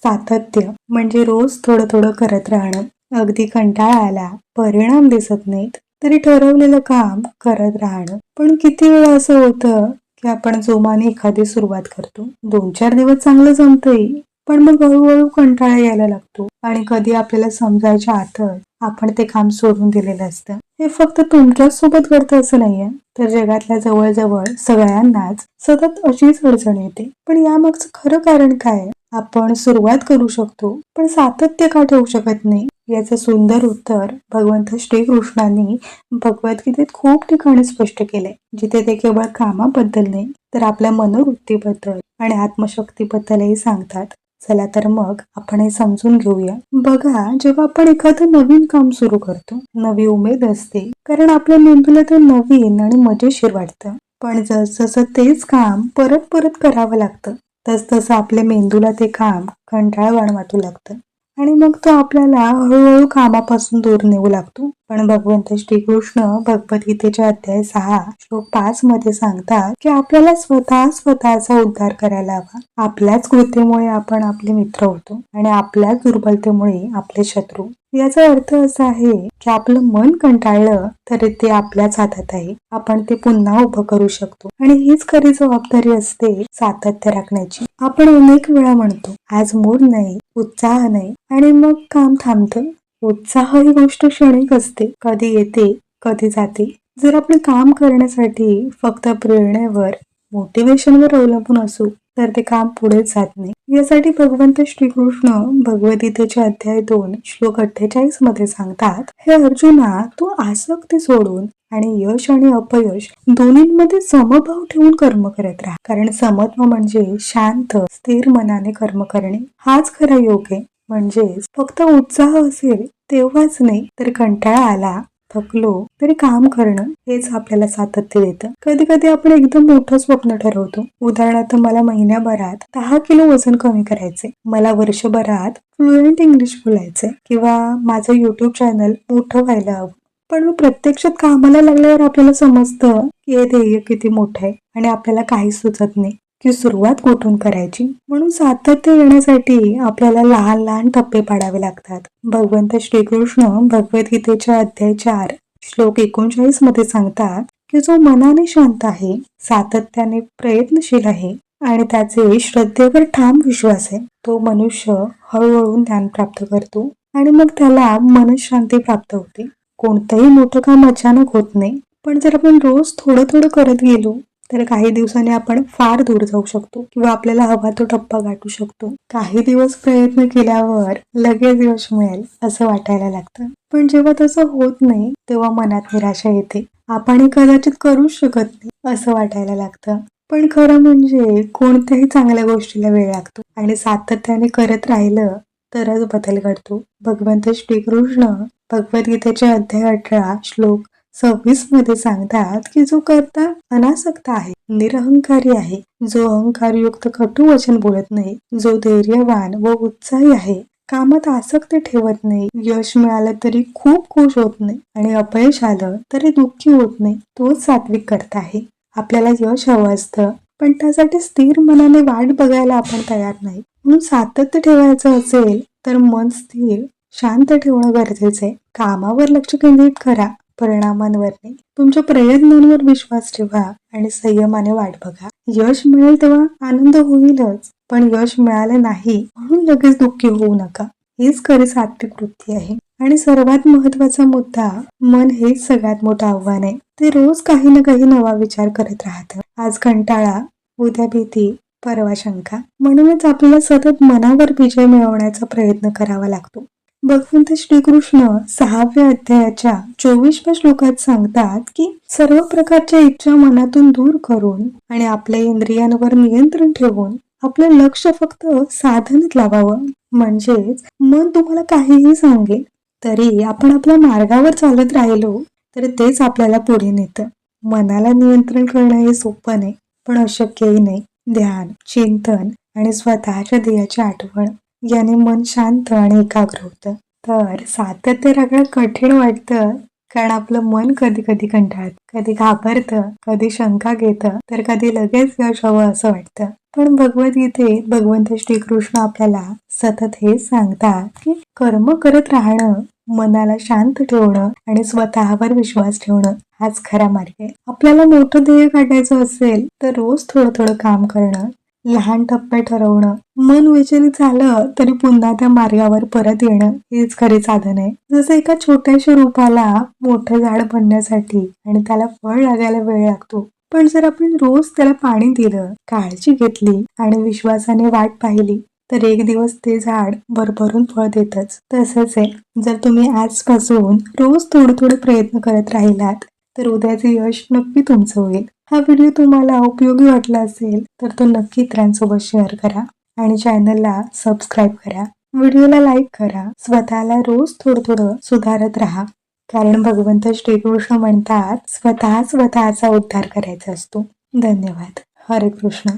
सातत्य म्हणजे रोज थोडं थोडं करत राहणं. अगदी कंटाळा आला, परिणाम दिसत नाहीत तरी ठरवलेलं काम करत राहणं. पण किती वेळा असं होतं की आपण जोमाने एखादी सुरुवात करतो, 2-4 दिवस चांगलं जमतंय, पण मग हळूहळू कंटाळा यायला लागतो आणि कधी आपल्याला समजायच्या आतच आपण ते काम सोडून दिलेलं असतं. हे फक्त तुमच्याच सोबत घडतं असं नाहीये, तर जगातल्या जवळजवळ सगळ्यांनाच सतत अशीच अडचण येते. पण यामागचं खरं कारण काय? आपण सुरुवात करू शकतो, पण सातत्य का ठेवू शकत नाही? याचं सुंदर उत्तर भगवंत श्रीकृष्णांनी भगवद्गीतेत खूप ठिकाणी स्पष्ट केलंय. जिथे ते केवळ कामाबद्दल नाही, तर आपल्या मनोवृत्तीबद्दल आणि आत्मशक्तीबद्दलही सांगतात. चला तर मग आपण हे समजून घेऊया. बघा, जेव्हा आपण एखादं नवीन काम सुरू करतो, नवी उमेद असते, कारण आपल्या मेंदूला ते नवीन आणि मजेशीर वाटतं. पण जसजसं तेच काम परत परत करावं लागतं, तसतसं आपल्या मेंदूला ते काम कंटाळवाणं वाटू लागतं आणि मग तो आपल्याला हळूहळू कामापासून दूर नेऊ लागतो. पण भगवंत श्रीकृष्ण भगवद्गीतेच्या अध्याय 6 श्लोक 5 मध्ये सांगतात की आपल्याला स्वतःचा उद्धार करायला हवा. आपल्याच कृतीमुळे आपण आपले मित्र होतो आणि आपल्याच दुर्बलतेमुळे आपले शत्रू. याचा अर्थ असा आहे की आपलं मन कंटाळलं तरी ते आपल्याच हातात आहे. आपण ते पुन्हा उभं करू शकतो आणि हीच खरी जबाबदारी असते सातत्य राखण्याची. आपण अनेक वेळा म्हणतो, आज मूड नाही, उत्साह नाही, आणि मग काम थांबतं. उत्साह ही गोष्ट क्षणिक असते, कधी येते, कधी जाते. जर आपण काम करण्यासाठी फक्त प्रेरणेवर, मोटिवेशनवर अवलंबून असू, तर ते काम पुढेच जात नाही. यासाठी भगवंत श्रीकृष्ण भगवद्गीतेच्या अध्याय 2 श्लोक 48 मध्ये सांगतात, हे अर्जुना, तू आसक्ती सोडून आणि यश आणि अपयश दोन्हींमध्ये समभाव ठेवून कर्म करत राहा. कारण समत्व म्हणजे शांत स्थिर मनाने कर्म करणे. हाच खरा योग आहे. म्हणजेच फक्त उत्साह असेल तेव्हाच नाही, तर कंटाळा आला, थकलो तरी काम करणं हेच आपल्याला सातत्य देतं. कधी कधी आपण एकदम मोठं स्वप्न ठरवतो. उदाहरणार्थ, मला महिन्याभरात 10 किलो वजन कमी करायचे, मला वर्षभरात फ्लुएंट इंग्लिश बोलायचे, किंवा माझं युट्यूब चॅनल मोठं व्हायला हवं. पण मग प्रत्यक्षात कामाला लागल्यावर आपल्याला समजतं की हे ध्येय किती मोठं आहे आणि आपल्याला काहीच सुचत नाही की सुरुवात कुठून करायची. म्हणून सातत्य येण्यासाठी आपल्याला लहान लहान टप्पे पाडावे लागतात. भगवंत श्रीकृष्ण भगवद्गीतेच्या अध्याय 4 श्लोक 39 मध्ये सांगतात की जो मनाने शांत आहे, सातत्याने प्रयत्नशील आहे आणि त्याचे श्रद्धेवर ठाम विश्वास आहे, तो मनुष्य हळूहळू ज्ञान प्राप्त करतो आणि मग त्याला मनशांती प्राप्त होते. कोणतंही मोठं काम अचानक होत नाही, पण जर आपण रोज थोडं थोडं करत गेलो तर काही दिवसांनी आपण फार दूर जाऊ शकतो किंवा आपल्याला हवा तो टप्पा गाठू शकतो. काही दिवस प्रयत्न केल्यावर लगेच यश मिळेल असं वाटायला लागतं, पण जेव्हा तसं होत नाही तेव्हा मनात निराशा येते. आपण हे कदाचित करूच शकत नाही असं वाटायला लागतं. पण खरं म्हणजे कोणत्याही चांगल्या गोष्टीला वेळ लागतो आणि सातत्याने करत राहिलं तरच बदल घडतो. भगवंत श्रीकृष्ण भगवद्गीतेच्या अध्याय 18 श्लोक 26 मध्ये सांगतात की जो करता अनासक्त आहे, निरहंकारी आहे, जो अहंकारयुक्त कटू वचन बोलत नाही, जो धैर्यवान व उत्साही आहे, कामात आसक्ती ठेवत नाही, यश मिळालं तरी खूप खुश होत नाही आणि अपयश आलं तरी दुःखी होत नाही, तोच सात्विक करता आहे. आपल्याला यश हवं असतं, पण त्यासाठी स्थिर मनाने वाट बघायला आपण तयार नाही. म्हणून सातत्य ठेवायचं असेल तर मन स्थिर शांत ठेवणं गरजेचं आहे. कामावर लक्ष केंद्रित करा, परिणामांवर नाही. तुमच्या प्रयत्नांवर विश्वास ठेवा आणि संयमाने वाट बघा. यश मिळेल तेव्हा आनंद होईलच, पण यश मिळालं नाही म्हणून लगेच दुःखी होऊ नका. हीच खरी सात्विक वृत्ती आहे. आणि सर्वात महत्वाचा मुद्दा, मन हेच सगळ्यात मोठं आव्हान आहे. ते रोज काही ना काही नवा विचार करत राहतं. आज कंटाळा, उद्या भीती, परवा शंका. म्हणूनच आपल्याला सतत मनावर विजय मिळवण्याचा प्रयत्न करावा लागतो. भगवंत श्रीकृष्ण 6व्या अध्यायाच्या 24व्या श्लोकात सांगतात की सर्व प्रकारच्या इच्छा मनातून दूर करून आणि आपल्या इंद्रियांवर नियंत्रण ठेवून आपलं लक्ष फक्त साधनेत लावावं. म्हणजेच मन तुम्हाला काहीही सांगेल तरी आपण आपल्या मार्गावर चालत राहिलो तर तेच आपल्याला पुढे नेतं. मनाला नियंत्रण करणं हे सोपं नाही, पण अशक्यही नाही. ध्यान, चिंतन आणि स्वतःच्या ध्येयाची आठवण याने मन शांत आणि एकाग्र होतं. तर सातत्य राखणं कठीण वाटतं, कारण आपलं मन कधी कधी कंटाळतं, कधी घाबरतं, कधी शंका घेतं, तर कधी लगेच यश हवं असं वाटतं. पण भगवद्गीतेत भगवंत श्रीकृष्ण आपल्याला सतत हे सांगतात की कर्म करत राहणं, मनाला शांत ठेवणं आणि स्वतःवर विश्वास ठेवणं हाच खरा मार्ग आहे. आपल्याला मोठं ध्येय गाठायचं असेल तर रोज थोडं थोडं काम करणं, लहान टप्पे ठरवणं, मन विचलित झालं तरी पुन्हा त्या मार्गावर परत येणं हेच खरे साधन आहे. जसं एका छोट्याशा रोपाला मोठं झाड बनण्यासाठी आणि त्याला फळ लागायला वेळ लागतो, पण जर आपण रोज त्याला पाणी दिलं, काळजी घेतली आणि विश्वासाने वाट पाहिली तर एक दिवस ते झाड भरभरून फळ देतच. तसंच आहे, जर तुम्ही आजपासून रोज थोडे थोडे प्रयत्न करत राहिलात तर उद्याचे यश नक्की तुमचं होईल. हा व्हिडिओ तुम्हाला उपयोगी वाटला असेल तर तो नक्की इतरांसोबत शेअर करा आणि चॅनलला सबस्क्राईब करा. व्हिडिओला लाईक करा. स्वतःला रोज थोडं थोडं सुधारत राहा. कारण भगवंत श्रीकृष्ण म्हणतात, स्वतःचा उद्धार करायचा असतो. धन्यवाद. हरे कृष्ण.